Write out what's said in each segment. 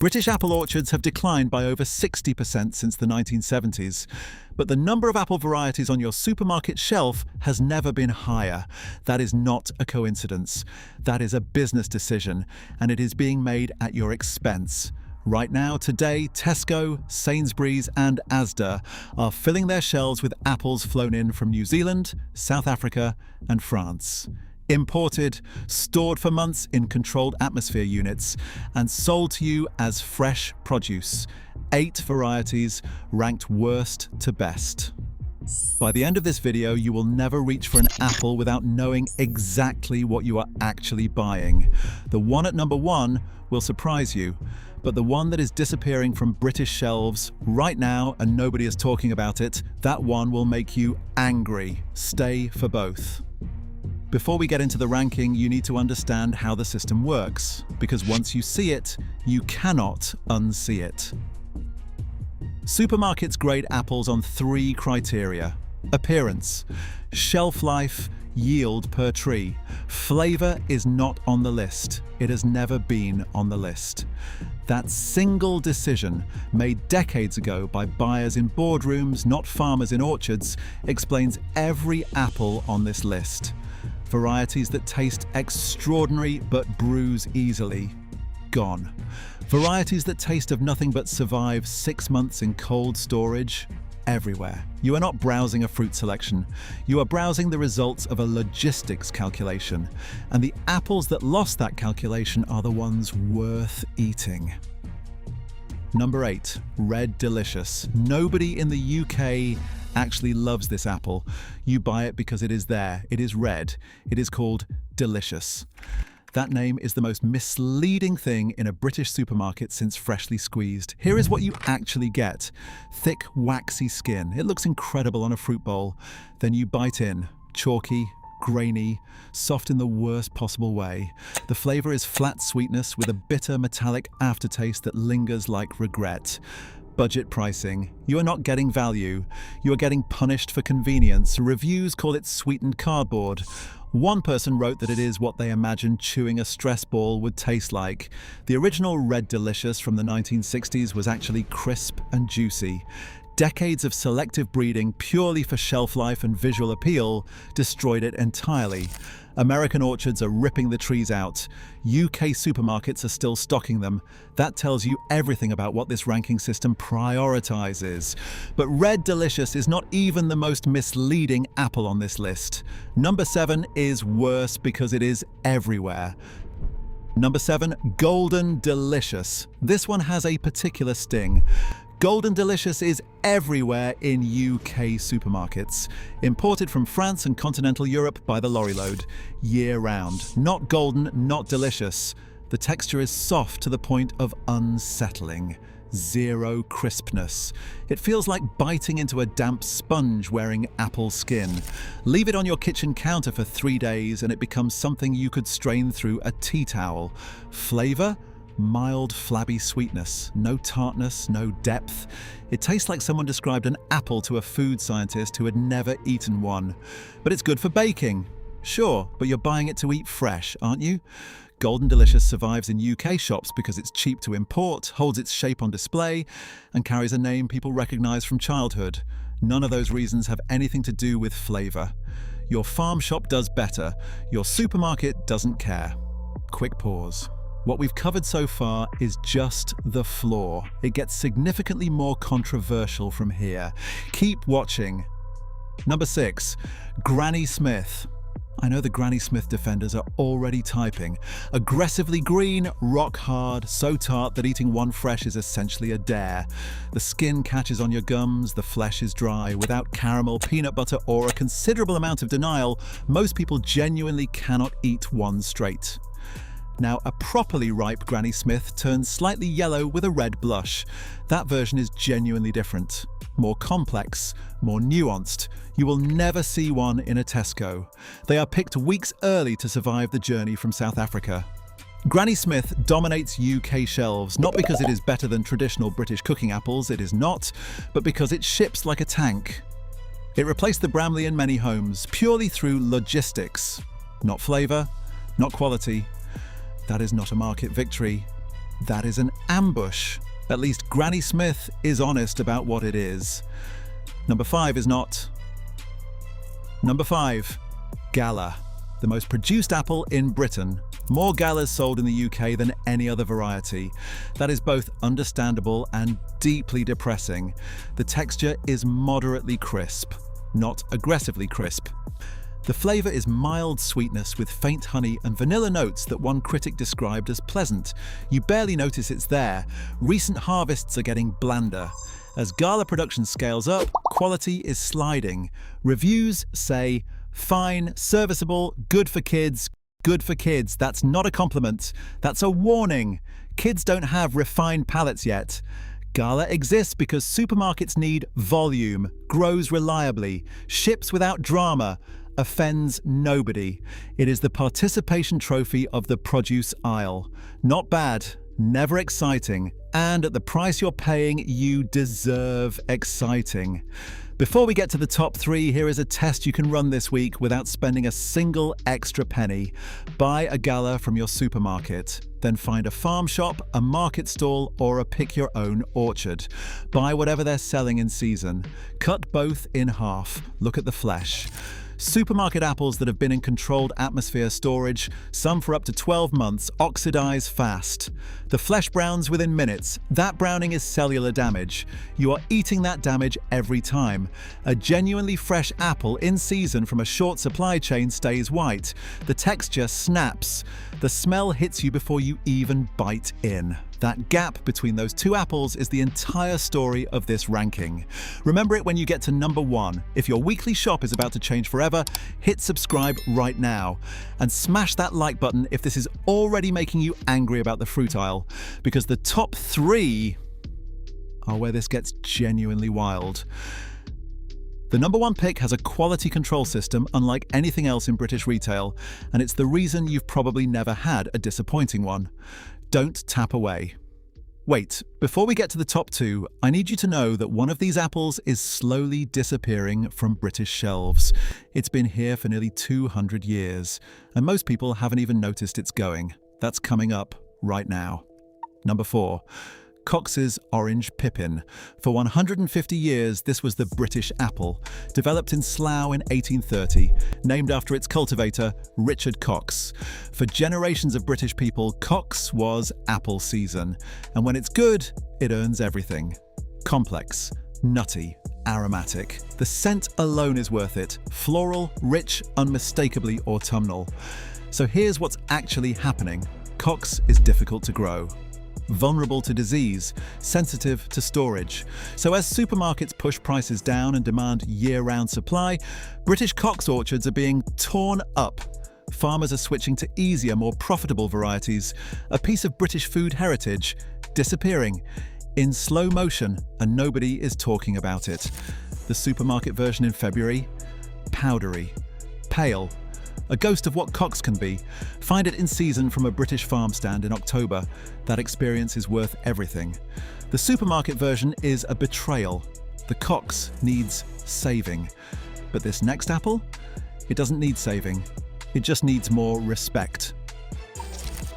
British apple orchards have declined by over 60% since the 1970s, but the number of apple varieties on your supermarket shelf has never been higher. That is not a coincidence. That is a business decision, and it is being made at your expense. Right now, today, Tesco, Sainsbury's and Asda are filling their shelves with apples flown in from New Zealand, South Africa and France. Imported, stored for months in controlled atmosphere units, and sold to you as fresh produce. 8 varieties ranked worst to best. By the end of this video, you will never reach for an apple without knowing exactly what you are actually buying. The one at number 1 will surprise you, but the one that is disappearing from British shelves right now and nobody is talking about it, that one will make you angry. Stay for both. Before we get into the ranking, you need to understand how the system works, because once you see it, you cannot unsee it. Supermarkets grade apples on 3 criteria: appearance, shelf life, yield per tree. Flavour is not on the list. It has never been on the list. That single decision, made decades ago by buyers in boardrooms, not farmers in orchards, explains every apple on this list. Varieties that taste extraordinary but bruise easily, gone. Varieties that taste of nothing but survive 6 months in cold storage, everywhere. You are not browsing a fruit selection. You are browsing the results of a logistics calculation. And the apples that lost that calculation are the ones worth eating. Number 8, Red Delicious. Nobody in the UK actually loves this apple. You buy it because it is there. It is red. It is called Delicious. That name is the most misleading thing in a British supermarket since Freshly Squeezed. Here is what you actually get. Thick, waxy skin. It looks incredible on a fruit bowl. Then you bite in. Chalky, grainy, soft in the worst possible way. The flavour is flat sweetness with a bitter metallic aftertaste that lingers like regret. Budget pricing. You are not getting value. You are getting punished for convenience. Reviews call it sweetened cardboard. One person wrote that it is what they imagined chewing a stress ball would taste like. The original Red Delicious from the 1960s was actually crisp and juicy. Decades of selective breeding purely for shelf life and visual appeal destroyed it entirely. American orchards are ripping the trees out. UK supermarkets are still stocking them. That tells you everything about what this ranking system prioritizes. But Red Delicious is not even the most misleading apple on this list. Number 7 is worse because it is everywhere. Number 7, Golden Delicious. This one has a particular sting. Golden Delicious is everywhere in UK supermarkets. Imported from France and continental Europe by the lorry load, year-round. Not golden, not delicious. The texture is soft to the point of unsettling. Zero crispness. It feels like biting into a damp sponge wearing apple skin. Leave it on your kitchen counter for 3 days and it becomes something you could strain through a tea towel. Flavour? Mild, flabby sweetness, no tartness, no depth. It tastes like someone described an apple to a food scientist who had never eaten one. But it's good for baking. Sure, but you're buying it to eat fresh, aren't you? Golden Delicious survives in UK shops because it's cheap to import, holds its shape on display, and carries a name people recognise from childhood. None of those reasons have anything to do with flavour. Your farm shop does better. Your supermarket doesn't care. Quick pause. What we've covered so far is just the floor. It gets significantly more controversial from here. Keep watching. Number 6, Granny Smith. I know the Granny Smith defenders are already typing. Aggressively green, rock hard, so tart that eating one fresh is essentially a dare. The skin catches on your gums, the flesh is dry. Without caramel, peanut butter, or a considerable amount of denial, most people genuinely cannot eat one straight. Now, a properly ripe Granny Smith turns slightly yellow with a red blush. That version is genuinely different. More complex, more nuanced. You will never see one in a Tesco. They are picked weeks early to survive the journey from South Africa. Granny Smith dominates UK shelves, not because it is better than traditional British cooking apples, it is not, but because it ships like a tank. It replaced the Bramley in many homes, purely through logistics. Not flavour, not quality. That is not a market victory. That is an ambush. At least Granny Smith is honest about what it is. Number 5 is not. Number 5, Gala, the most produced apple in Britain. More Galas sold in the UK than any other variety. That is both understandable and deeply depressing. The texture is moderately crisp, not aggressively crisp. The flavour is mild sweetness with faint honey and vanilla notes that one critic described as pleasant. You barely notice it's there. Recent harvests are getting blander. As Gala production scales up, quality is sliding. Reviews say, fine, serviceable, good for kids. Good for kids. That's not a compliment. That's a warning. Kids don't have refined palates yet. Gala exists because supermarkets need volume, grows reliably, ships without drama, offends nobody. It is the participation trophy of the produce aisle. Not bad, never exciting, and at the price you're paying, you deserve exciting. Before we get to the top 3, here is a test you can run this week without spending a single extra penny. Buy a Gala from your supermarket. Then find a farm shop, a market stall, or a pick-your-own orchard. Buy whatever they're selling in season. Cut both in half. Look at the flesh. Supermarket apples that have been in controlled atmosphere storage, some for up to 12 months, oxidize fast. The flesh browns within minutes. That browning is cellular damage. You are eating that damage every time. A genuinely fresh apple in season from a short supply chain stays white. The texture snaps. The smell hits you before you even bite in. That gap between those two apples is the entire story of this ranking. Remember it when you get to number 1. If your weekly shop is about to change forever, hit subscribe right now. And smash that like button if this is already making you angry about the fruit aisle. Because the top 3 are where this gets genuinely wild. The number 1 pick has a quality control system unlike anything else in British retail, and it's the reason you've probably never had a disappointing one. Don't tap away. Wait, before we get to the top 2, I need you to know that one of these apples is slowly disappearing from British shelves. It's been here for nearly 200 years, and most people haven't even noticed it's going. That's coming up right now. Number 4. Cox's Orange Pippin. For 150 years, this was the British apple, developed in Slough in 1830, named after its cultivator, Richard Cox. For generations of British people, Cox was apple season, and when it's good, it earns everything. Complex, nutty, aromatic. The scent alone is worth it. Floral, rich, unmistakably autumnal. So here's what's actually happening. Cox is difficult to grow. Vulnerable to disease, sensitive to storage. So as supermarkets push prices down and demand year-round supply, British Cox orchards are being torn up. Farmers are switching to easier, more profitable varieties. A piece of British food heritage disappearing in slow motion, and nobody is talking about it. The supermarket version in February, powdery, pale, a ghost of what Cox can be. Find it in season from a British farm stand in October. That experience is worth everything. The supermarket version is a betrayal. The Cox needs saving. But this next apple? It doesn't need saving. It just needs more respect.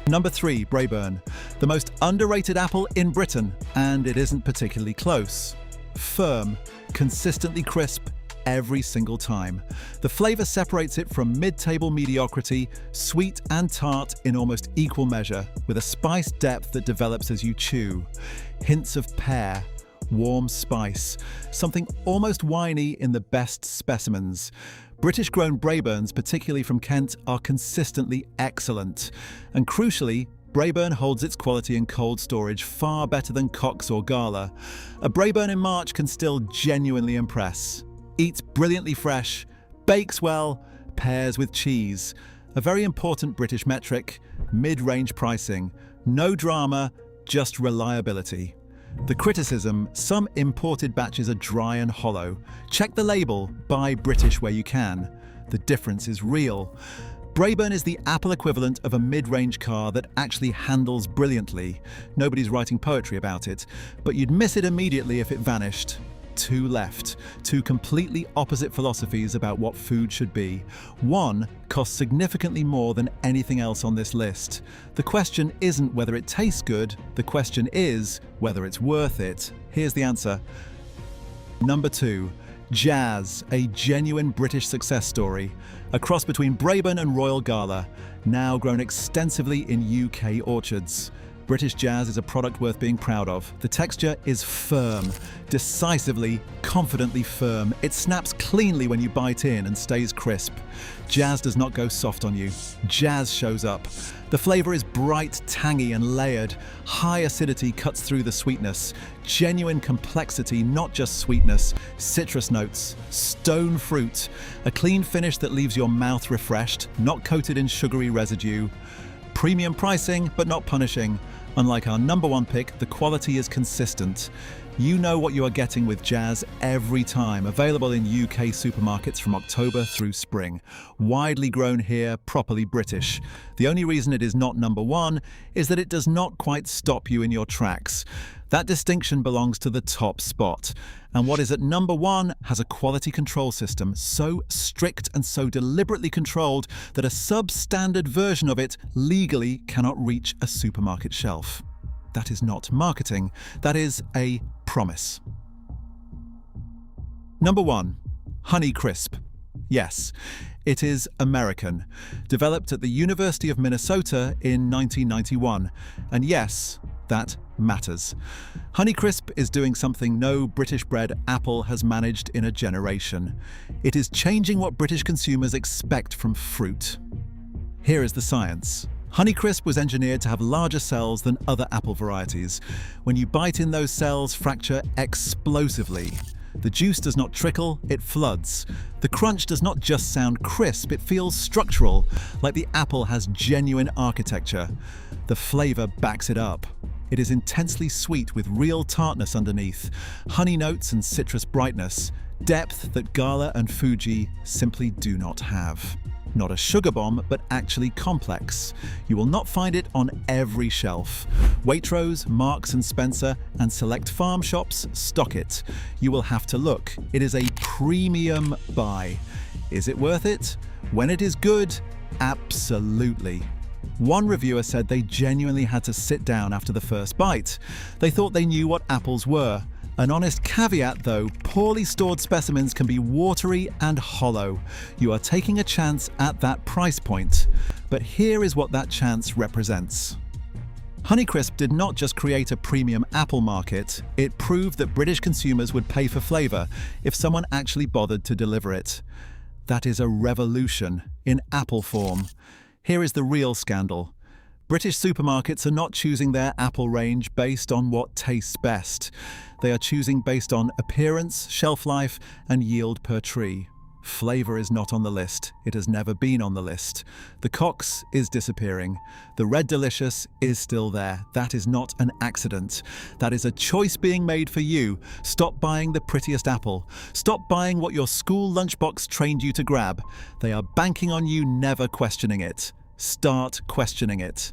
Number 3, Braeburn. The most underrated apple in Britain, and it isn't particularly close. Firm, consistently crisp, every single time. The flavour separates it from mid-table mediocrity, sweet and tart in almost equal measure, with a spice depth that develops as you chew. Hints of pear, warm spice, something almost winey in the best specimens. British-grown Braeburns, particularly from Kent, are consistently excellent. And crucially, Braeburn holds its quality in cold storage far better than Cox or Gala. A Braeburn in March can still genuinely impress. Eats brilliantly fresh, bakes well, pairs with cheese. A very important British metric, mid-range pricing. No drama, just reliability. The criticism, some imported batches are dry and hollow. Check the label, buy British where you can. The difference is real. Braeburn is the Apple equivalent of a mid-range car that actually handles brilliantly. Nobody's writing poetry about it, but you'd miss it immediately if it vanished. two left, two completely opposite philosophies about what food should be. One costs significantly more than anything else on this list. The question isn't whether it tastes good, the question is whether it's worth it. Here's the answer. Number 2. Jazz, a genuine British success story. A cross between Braeburn and Royal Gala, now grown extensively in UK orchards. British Jazz is a product worth being proud of. The texture is firm, decisively, confidently firm. It snaps cleanly when you bite in and stays crisp. Jazz does not go soft on you. Jazz shows up. The flavour is bright, tangy and layered. High acidity cuts through the sweetness. Genuine complexity, not just sweetness. Citrus notes, stone fruit. A clean finish that leaves your mouth refreshed, not coated in sugary residue. Premium pricing, but not punishing. Unlike our number 1 pick, the quality is consistent. You know what you are getting with Jazz every time. Available in UK supermarkets from October through spring. Widely grown here, properly British. The only reason it is not number 1 is that it does not quite stop you in your tracks. That distinction belongs to the top spot. And what is at number 1 has a quality control system so strict and so deliberately controlled that a substandard version of it legally cannot reach a supermarket shelf. That is not marketing, that is a promise. Number 1. Honey Crisp. Yes, it is American. Developed at the University of Minnesota in 1991. And yes, that matters. Honeycrisp is doing something no British bred apple has managed in a generation. It is changing what British consumers expect from fruit. Here is the science. Honeycrisp was engineered to have larger cells than other apple varieties. When you bite in, those cells fracture explosively. The juice does not trickle, it floods. The crunch does not just sound crisp, it feels structural, like the apple has genuine architecture. The flavour backs it up. It is intensely sweet with real tartness underneath, honey notes and citrus brightness, depth that Gala and Fuji simply do not have. Not a sugar bomb, but actually complex. You will not find it on every shelf. Waitrose, Marks and Spencer, and select farm shops stock it. You will have to look. It is a premium buy. Is it worth it? When it is good, absolutely. One reviewer said they genuinely had to sit down after the first bite. They thought they knew what apples were. An honest caveat though, poorly stored specimens can be watery and hollow. You are taking a chance at that price point. But here is what that chance represents. Honeycrisp did not just create a premium apple market, it proved that British consumers would pay for flavour if someone actually bothered to deliver it. That is a revolution in apple form. Here is the real scandal. British supermarkets are not choosing their apple range based on what tastes best. They are choosing based on appearance, shelf life, and yield per tree. Flavour is not on the list. It has never been on the list. The Cox is disappearing. The Red Delicious is still there. That is not an accident. That is a choice being made for you. Stop buying the prettiest apple. Stop buying what your school lunchbox trained you to grab. They are banking on you never questioning it. Start questioning it.